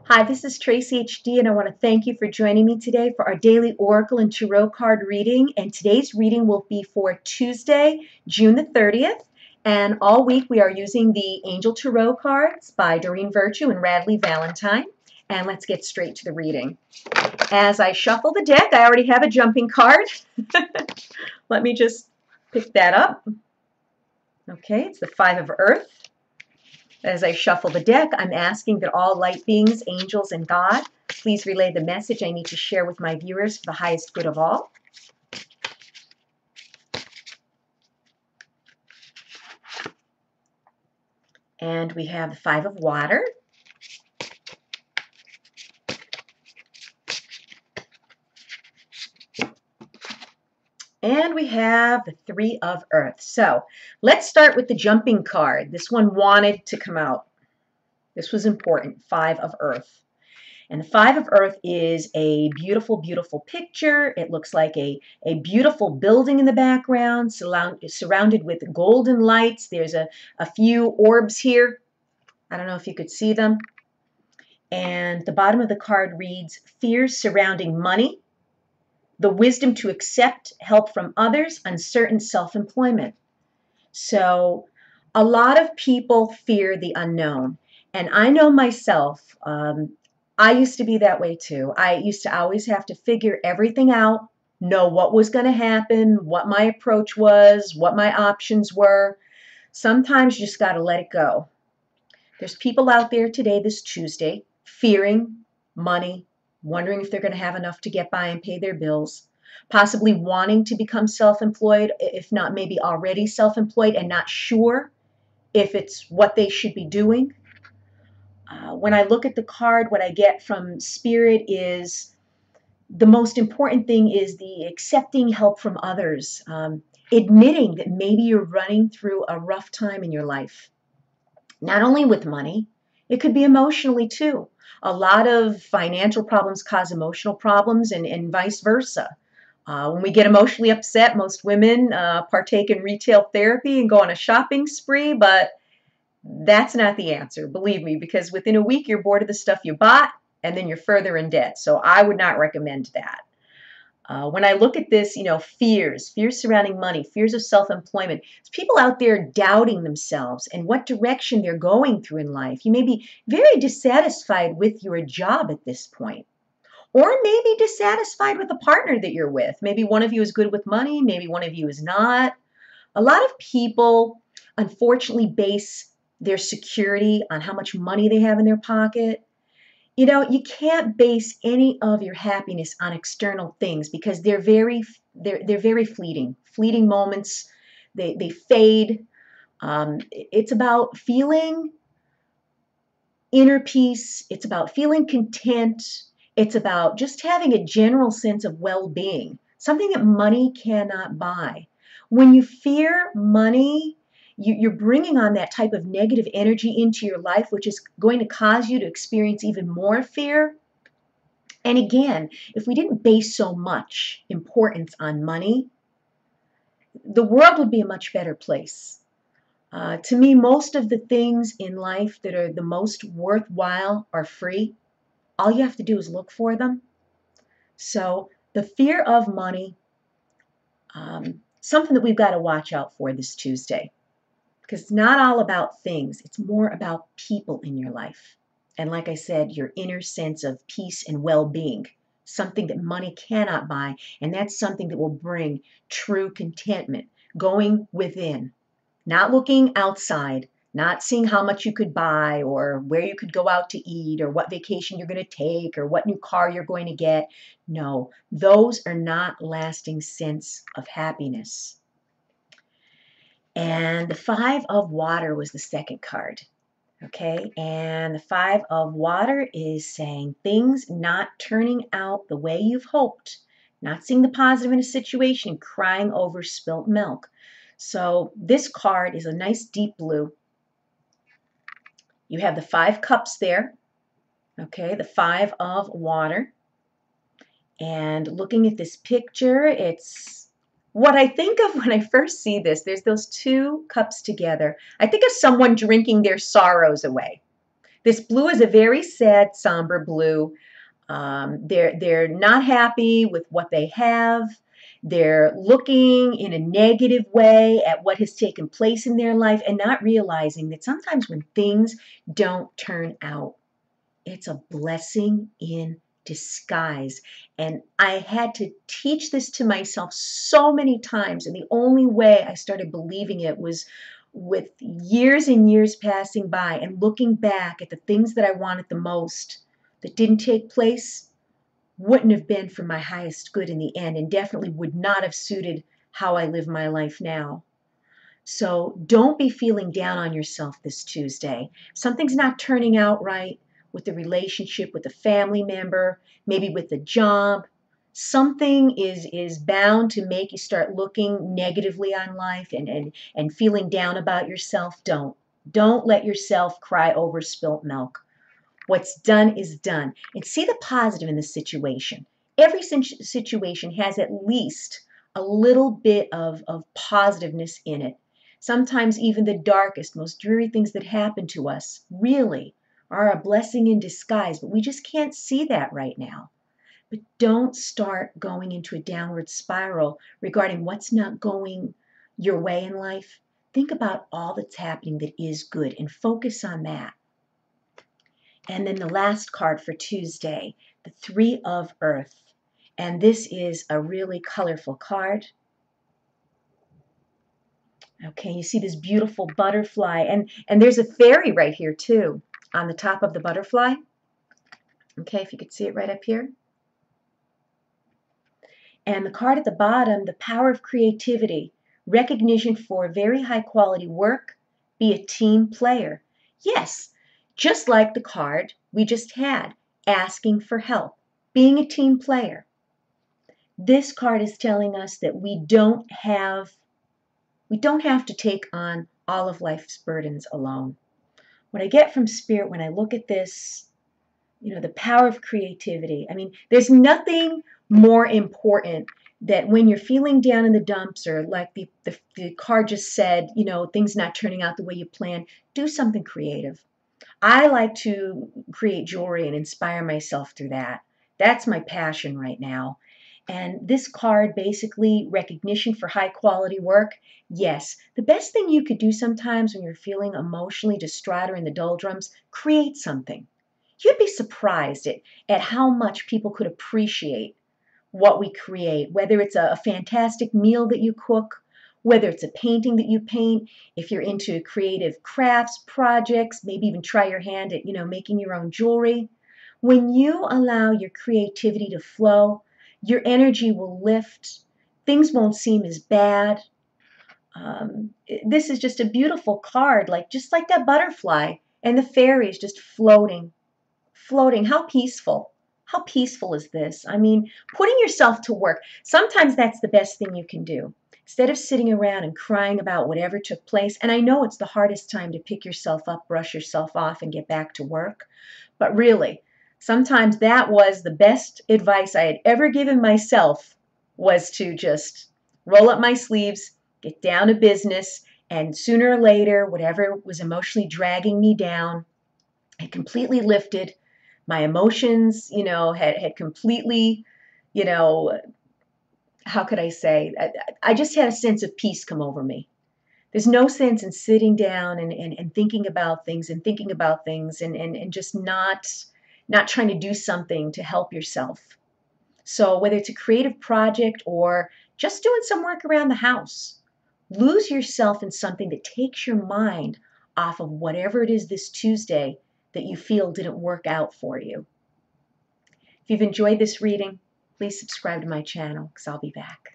Hi, this is Tracy HD, and I want to thank you for joining me today for our daily Oracle and Tarot card reading. And today's reading will be for Tuesday, June the 30th. And all week we are using the Angel Tarot cards by Doreen Virtue and Radleigh Valentine. And let's get straight to the reading. As I shuffle the deck, I already have a jumping card. Let me just pick that up. Okay, it's the Five of Earth. As I shuffle the deck, I'm asking that all light beings, angels, and God, please relay the message I need to share with my viewers for the highest good of all. And we have the Five of Water. And we have the Three of Earth. So let's start with the jumping card. This one wanted to come out. This was important, Five of Earth. And the Five of Earth is a beautiful, beautiful picture. It looks like a beautiful building in the background, surrounded with golden lights. There's a few orbs here. I don't know if you could see them. And the bottom of the card reads, fears surrounding money, the wisdom to accept help from others, uncertain self-employment. So a lot of people fear the unknown. And I know myself, I used to be that way too. I used to always have to figure everything out, know what was going to happen, what my approach was, what my options were. Sometimes you just got to let it go. There's people out there today, this Tuesday, fearing money, wondering if they're going to have enough to get by and pay their bills, possibly wanting to become self-employed, if not maybe already self-employed and not sure if it's what they should be doing. When I look at the card, what I get from Spirit is the most important thing is the accepting help from others, admitting that maybe you're running through a rough time in your life. Not only with money, it could be emotionally too. A lot of financial problems cause emotional problems and vice versa. When we get emotionally upset, most women partake in retail therapy and go on a shopping spree, but that's not the answer, believe me, because within a week you're bored of the stuff you bought and then you're further in debt. So I would not recommend that. When I look at this, fears surrounding money, fears of self-employment, there's people out there doubting themselves and what direction they're going through in life. You may be very dissatisfied with your job at this point, or maybe dissatisfied with the partner that you're with. Maybe one of you is good with money, maybe one of you is not. A lot of people, unfortunately, base their security on how much money they have in their pocket. You can't base any of your happiness on external things because they're very fleeting moments. They fade. It's about feeling inner peace. It's about feeling content. It's about just having a general sense of well-being, something that money cannot buy. When you fear money, you're bringing on that type of negative energy into your life, which is going to cause you to experience even more fear. And again, if we didn't base so much importance on money, the world would be a much better place. To me, most of the things in life that are the most worthwhile are free. All you have to do is look for them. So the fear of money, something that we've got to watch out for this Tuesday. Because it's not all about things. It's more about people in your life. And like I said, your inner sense of peace and well-being, something that money cannot buy. And that's something that will bring true contentment, going within, not looking outside, not seeing how much you could buy or where you could go out to eat or what vacation you're going to take or what new car you're going to get. No, those are not lasting sense of happiness. And the Five of Water was the second card. Okay, and the Five of Water is saying things not turning out the way you've hoped, not seeing the positive in a situation, crying over spilt milk. So this card is a nice deep blue. You have the Five Cups there. Okay, the Five of Water. And looking at this picture, it's what I think of when I first see this. There's those two cups together. I think of someone drinking their sorrows away. This blue is a very sad, somber blue. They're not happy with what they have. They're looking in a negative way at what has taken place in their life and not realizing that sometimes when things don't turn out, it's a blessing in disguise. And I had to teach this to myself so many times. And the only way I started believing it was with years and years passing by and looking back at the things that I wanted the most that didn't take place wouldn't have been for my highest good in the end and definitely would not have suited how I live my life now. So don't be feeling down on yourself this Tuesday. Something's not turning out right with the relationship with a family member, maybe with the job. Something is bound to make you start looking negatively on life and feeling down about yourself. Don't let yourself cry over spilt milk. What's done is done. And see the positive in this situation. Every situation has at least a little bit of positiveness in it. Sometimes even the darkest, most dreary things that happen to us really are a blessing in disguise, but we just can't see that right now. But don't start going into a downward spiral regarding what's not going your way in life. Think about all that's happening that is good and focus on that. And then the last card for Tuesday, the Three of Earth. And this is a really colorful card. Okay, you see this beautiful butterfly. And there's a fairy right here too on the top of the butterfly. Okay, if you could see it right up here. And the card at the bottom, the power of creativity, recognition for very high quality work, be a team player. Yes, just like the card we just had, asking for help, being a team player. This card is telling us that we don't have to take on all of life's burdens alone. What I get from Spirit when I look at this, the power of creativity. I mean, there's nothing more important that when you're feeling down in the dumps or like the card just said, things not turning out the way you planned, do something creative. I like to create jewelry and inspire myself through that. That's my passion right now. And this card, basically, recognition for high quality work. Yes, the best thing you could do sometimes when you're feeling emotionally distraught or in the doldrums, create something. You'd be surprised at how much people could appreciate what we create, whether it's a fantastic meal that you cook, whether it's a painting that you paint, if you're into creative crafts, projects, maybe even try your hand at, making your own jewelry. When you allow your creativity to flow, your energy will lift. Things won't seem as bad. This is just a beautiful card, just like that butterfly and the fairies just floating. How peaceful. How peaceful is this? I mean, putting yourself to work. Sometimes that's the best thing you can do. Instead of sitting around and crying about whatever took place, and I know it's the hardest time to pick yourself up, brush yourself off, and get back to work, but really, sometimes that was the best advice I had ever given myself, was to just roll up my sleeves, get down to business, and sooner or later, whatever was emotionally dragging me down, I completely lifted. My emotions, had completely, how could I say? I just had a sense of peace come over me. There's no sense in sitting down and thinking about things and just not trying to do something to help yourself. So whether it's a creative project or just doing some work around the house, lose yourself in something that takes your mind off of whatever it is this Tuesday that you feel didn't work out for you. If you've enjoyed this reading, please subscribe to my channel because I'll be back.